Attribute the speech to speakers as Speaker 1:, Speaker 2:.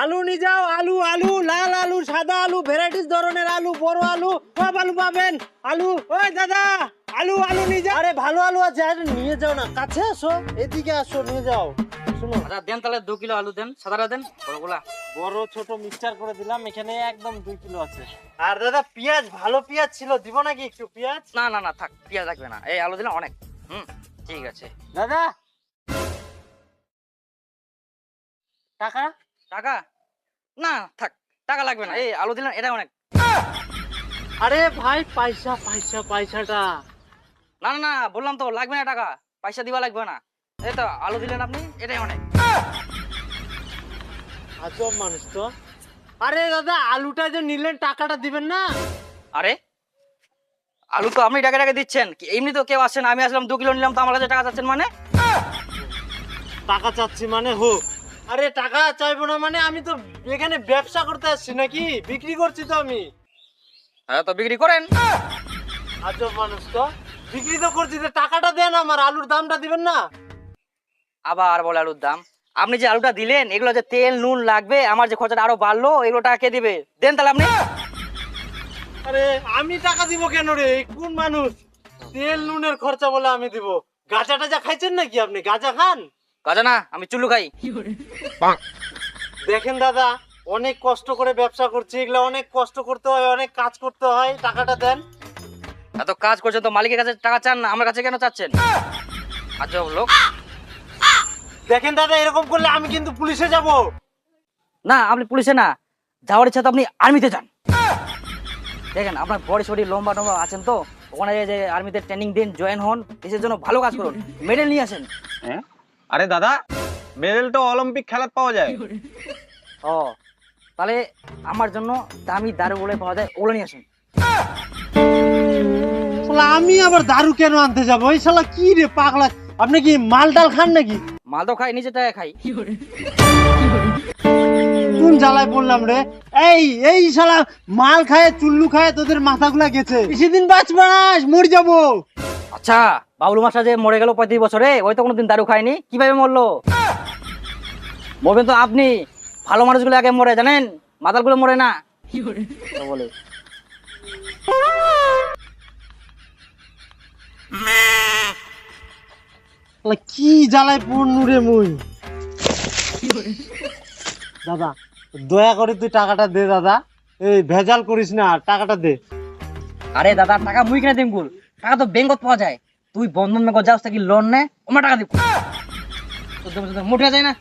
Speaker 1: আলু নিয়ে যাও, আলু আলু, লাল আলু, সাদা আলু, ভ্যারাইটিস ধরনের আলু, বড় আলু, সব আলু পাবেন। আলু, ওই দাদা, আলু আলু নিয়ে যাও। আরে ভালো আলু আছে, আরে নিয়ে যাও না, কাছে আসো, এদিকে আসো, নিয়ে যাও। শুনো,
Speaker 2: আচ্ছা দেন তাহলে 2 কিলো আলু দেন, সাদাটা দেন, বড়গুলা।
Speaker 1: বড় ছোট মিক্সচার করে দিলাম, এখানে একদম 2 কিলো আছে। আর দাদা পেঁয়াজ, ভালো পেঁয়াজ ছিল, দিব নাকি একটু পেঁয়াজ?
Speaker 2: না না না, থাক, পেঁয়াজ লাগবে না, এই আলু দিলাম অনেক। ঠিক আছে।
Speaker 1: দাদা টাকা?
Speaker 2: টাকা না, থাক, টাকা লাগবে না, এই আলু দিলাম, এটা অনেক।
Speaker 1: আরে ভাই পয়সা পয়সা পয়সাটা।
Speaker 2: না না না, বললাম তো লাগবে না টাকা, পয়সা দিবা লাগবে না। এই তো আলু দিলেন আপনি, এটাই অনেক।
Speaker 1: আজব মানুষ তো। আরে দাদা আলুটা যে নিলেন টাকাটা দিবেন না?
Speaker 2: আরে আলু তো আপনি টাকা টাকা দিচ্ছেন, এমনি তো কেউ আসছে না, আমি আসলাম 2 কিলো নিলাম, তো আমার কাছে টাকা চাচ্ছেন মানে?
Speaker 1: টাকা চাচ্ছি মানে হোক। আরে টাকা চাইবো না মানে, আমি তো এখানে ব্যবসা করতে আসছি নাকি, বিক্রি করছি তো আমি।
Speaker 2: হ্যাঁ তো বিক্রি করেন।
Speaker 1: আজব মানুষ তো, বিক্রি তো করছি, তো টাকাটা দেন, আমার আলুর দামটা দিবেন না?
Speaker 2: আবার বলে আলুর দাম? আপনি যে আলুটা দিলেন, এগুলো যে তেল নুন লাগবে, আমার যে খরচাটা আরো বাড়লো, এগুলো টাকা কে দিবে? দেন তাহলে আপনি।
Speaker 1: আরে আমি টাকা দিব কেন রে, কোন মানুষ? তেল নুনের খরচা বলে আমি দিব? গাঁজা টাজা খাইছেন নাকি আপনি? গাঁজা খান?
Speaker 2: কাজা না, আমি চুল্লু খাই।
Speaker 1: দেখেন দাদা, অনেক কষ্ট করে ব্যবসা করছি, এগুলা অনেক কষ্ট করতে হয়, অনেক কাজ করতে হয়, টাকাটা দেন।
Speaker 2: এত কাজ করছেন তো মালিকের কাছে টাকা চান না, আমার কাছে কেন চাচ্ছেন? আচ্ছা লোক।
Speaker 1: দেখেন দাদা, এরকম করলে আমি কিন্তু পুলিশে যাব।
Speaker 2: না আপনি পুলিশে না, যাওয়ার ইচ্ছা তো আপনি আর্মিতে যান। দেখেন আপনার বডি সডি লম্বা টম্বা আছেন তো, ওখানে যে আর্মিতে ট্রেনিং দিন, জয়েন হন, দেশের জন্য ভালো কাজ করুন, মেডেল নিয়ে আসেন।
Speaker 3: হ্যাঁ? আরে দাদা, মেডেল তো অলিম্পিক খেলাত পাওয়া যায়।
Speaker 2: ও তাহলে আমার জন্য দামি দারু বলে পাওয়া যায়, ওগুলো নিয়ে আসেন।
Speaker 1: শালা আমি আবার দারু কেন আনতে যাবো? এই শালা কি রে পাগলা, আপনি কি মাল ডাল খান নাকি?
Speaker 2: মাল তো খাই, নিজে টাকা খাই।
Speaker 1: কোন জ্বালায় পড়লাম রে? এই এই শালা মাল খায় চুল্লু খায় তোদের মাথাগুলা গেছে, বেশিদিন বাঁচবে না, মরে যাবো।
Speaker 2: আচ্ছা বাবলু মাস্টার যে মরে গেল 35 বছরে, ওই তো কোনোদিন দারু খায়নি, কিভাবে মরলো? মরবেন তো আপনি, ভালো মানুষগুলো আগে মরে জানেন, মাতালগুলো মরে না। তো বলে
Speaker 1: শালা কি জ্বালায় পড়নু রে মুই। দাদা দয়া করে তুই টাকাটা দে দাদা, এই ভেজাল করিস না, টাকাটা দে।
Speaker 2: আরে দাদা টাকা মুই কিনে দিম গুল, টাকা তো ব্যাংকত পাওয়া যায়, তুই বন্ধন ব্যাংক যাস কি লোন নে, ওমা টাকা দিব, মোটা যায় না।